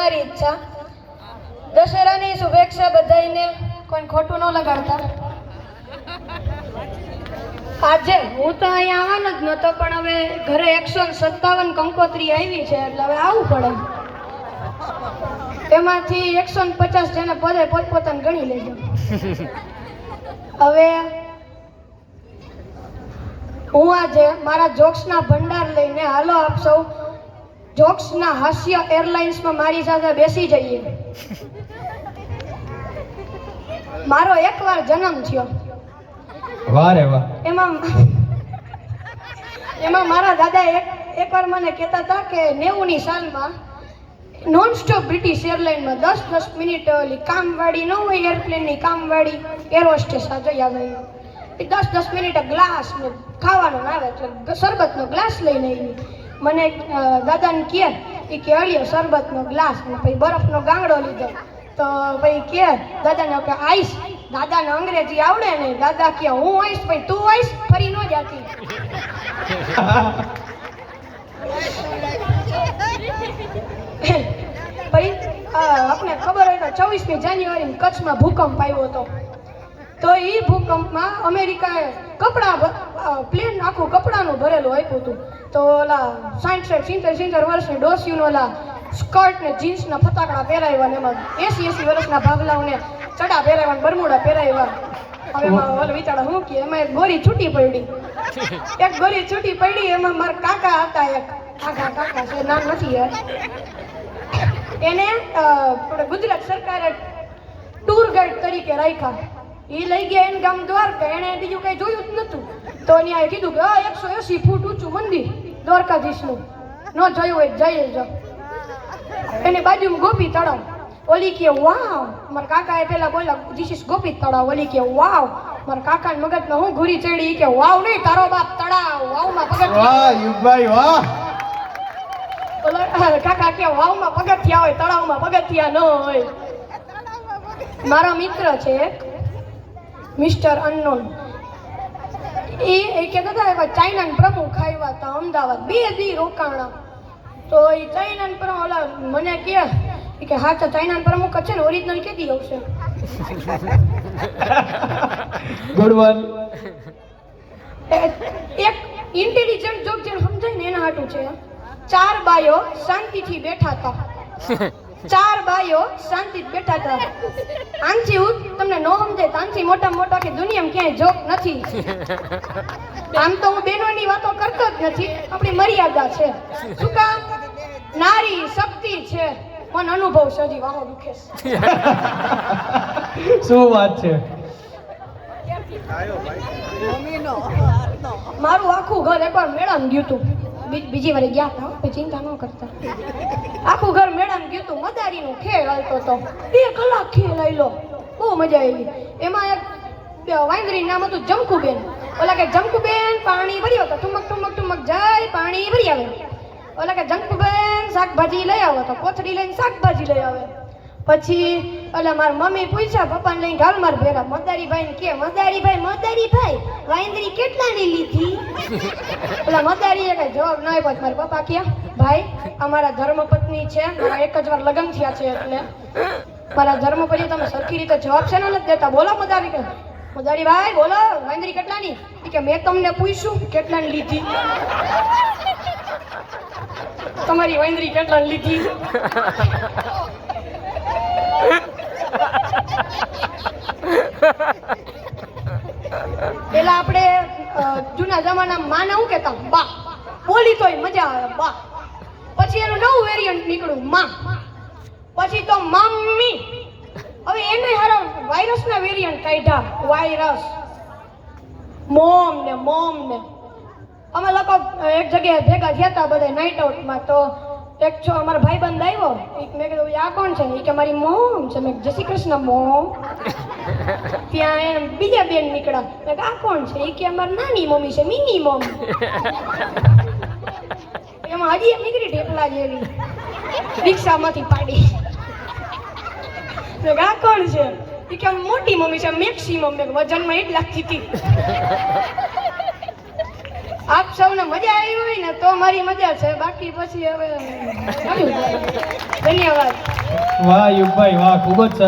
તમારી ઈચ્છા. દશેરાની શુભેચ્છા બધાઈને, કોઈ ખોટું ન લગાડતા. આજે હું તો અહીંયા આવવાનો જ નહોતો, પણ હવે ઘરે 157 કંકોત્રી આવી છે એટલે હવે આવવું પડે. એમાંથી 150 જેને પદે પોતપોતાને ગણી લેજો. હવે હું આજે મારા જોક્સના ભંડાર લઈને હાલો આપ સૌ જોક્સના હાસ્ય એરલાઇન્સમાં મારી સાથે બેસી જઈએ. મારો એકવાર જન્મ થયો. વાહ રે વાહ. એમાં મારા દાદા એકવાર મને કહેતા હતા કે 90ની સાલમાં નોન સ્ટોપ બ્રિટિશ એરલાઇનમાં 10-10 મિનિટ ઓલી કામવાળી ન હોય એરપ્લેનની કામવાળી એર હોસ્ટેસ જોઈ આવે. 10-10 મિનિટ ગ્લાસ ને ખાવાનું આવે એટલે શરબતનો ગ્લાસ લઈને આવી. મને દાદાને કે અળિયો શરબતનો ગ્લાસ અને પછી બરફનો ગાંગડો લીધો. તો પછી કે દાદાને કે આઈસ. દાદાને અંગ્રેજી આવડે ને, દાદા કે હું આઈશ પછી તું આઈશ ફરી ન જાતી. પછી આપણે ખબર હોય તો 24મી જાન્યુઆરી કચ્છમાં ભૂકંપ આવ્યો હતો. તો એ ભૂકંપમાં અમેરિકાએ પ્લેન આખું કપડાનું ભરેલું આપ્યું હતું. તો ઓલા 60-70 વર્ષની ડોસીઓને ઓલા સ્કર્ટ ને જીન્સના ફટાકડા પહેરાવ્યા ને એમાં 80 વર્ષના ભાગલાઓને ચડા પહેરાવ્યા, બરમુડા પહેરાવ્યા. હવે એમાં ઓલો વિચારો શું કે એમાં એક ગોરી છૂટી પડી. એમાં મારા કાકા હતા, એક કાકા છે, નામ નથી યાર. એને ગુજરાત સરકારે ટૂર ગાઈડ તરીકે રાખ્યા. એ લઈ ગયા એને ગામ દ્વારકા. એને બીજું કઈ જોયું જ નતું. તો ત્યાં કીધું કે 180 ફૂટ ઊંચું મંદિર દ્વારકાધીશનું, ન જોયું હોય જઈએ જો. એની બાજુમાં ગોપી તળાવ. ઓલી કે વાવ. મારા કાકાએ પેલા બોલ્યા ધીસ ઇઝ ગોપી તળાવ. ઓલી કે વાવ. મારા કાકા મગજમાં હું ઘૂરી ચડી કે વાવ નહીં, તારો બાપ તળાવ. વાવમાં પગથિયા. વાહ યુગભાઈ વાહ. કાકા કે વાવમાં પગથિયા હોય, તળાવમાં પગથિયા ન હોય. મારો મિત્ર છે મિસ્ટર અનનોન. એ કહેતા હતા કે ચાઇનાના પ્રમુખ આવ્યા હતા અમદાવાદ, 2 દી રોકાણા. તો એ ચાઇનાના પ્રમુખ ઓલા મને કે હા તો ચાઇનાના પ્રમુખ છે ને, ઓરિજિનલ કેદી આવશે? Good one. એક ઇન્ટેલિજન્ટ જોક જે સમજાય ને એના હાટું છે. 4 બાયો શાંતિથી બેઠા હતા. 4 બાયો શાંતિથી બેઠા હતા. આનથી હું તમને ન સમજાય તો આનથી મોટા કે દુનિયામાં ક્યાંય જોક નથી. આમ તો હું બહેનોની વાતો કરતો જ નથી, આપણી મર્યાદા છે. શું કામ? નારી શક્તિ છે. મન અનુભવ સજી વાહો દુખે. શું વાત છે? મારું આખું ઘર એકવાર મેળામાં ગયું હતું. બીજી વાર ગયા હતા, કોઈ ચિંતા ન કરતા. આખું ઘર મેળામાં ગયું હતું. મદારીનો ખેલ હાલતો હતો. 2 કલાક ખેલ આવેલો, બહુ મજા આવી. એમાં એક વાંદરી નામ હતું જમકુબેન. ઓલા કે જમકુબેન પાણી ભર્યો તો ઠુમક જાય પાણી ભરી આવે. ઓલા કે જમકુબેન શાકભાજી લઈ આવો તો કોથળી લઈને શાકભાજી લઈ આવે. પછી ઓલા મારી મમ્મી પૂછ્યા પપ્પાને લઈને ઘાલ માર ભેરા. મદારીભાઈને કે મદારીભાઈ વાંદરી કેટલાની લીધી? ઓલા મદારીએ કઈ જવાબ ન આપ્યો. મારા પપ્પા કે ભાઈ અમારા ધર્મપત્ની છે, મારા એક જ વાર લગ્ન થયા છે એટલે મારા ધર્મપત્ની તમે સરખી રીતે જવાબ છે ને નથી દેતા. બોલો મદારીભાઈ બોલો વાંદરી કેટલાની? કે મેં તમને પૂછ્યું કેટલાની લીધી? તમારી વાંદરી કેટલાની લીધી? પેલા આપણે જૂના જમાનામાં માને શું કહેતા? બા. બોલી તોય મજા આવે બા. પછી એનું નવું વેરિયન્ટ નીકળ્યું માં. પછી તો મમ્મી. હવે એને હારા વાયરસના વેરિયન્ટ કાઢ્યા. વાયરસ, મોમ ને અમે લોકો એક જગ્યાએ ભેગા થયા હતા બધા નાઇટ આઉટમાં. તો એક અમારા ભાઈબંધ આવ્યો. મેં કીધું આ કોણ છે? કે મારી મોમ છે. મેં જય શ્રી કૃષ્ણ મોમ. ત્યાં એમ બીજા બેન નીકળ્યા. આ કોણ છે? કે અમારી નાની મમ્મી છે, મિની મોમ. એમાં હજી એક નીકળી ઢેપલા જેવી, રિક્ષામાંથી પાડી. આ કોણ છે? કે મોટી મમ્મી છે, મેક્સિમમ. વજનમાં એટલી લાગતી હતી. આપ સૌને મજા આવી હોય ને તો મારી મજા છે, બાકી પછી હવે ધન્યવાદ. વાહ યુગભાઈ વાહ ખૂબ જ સરસ.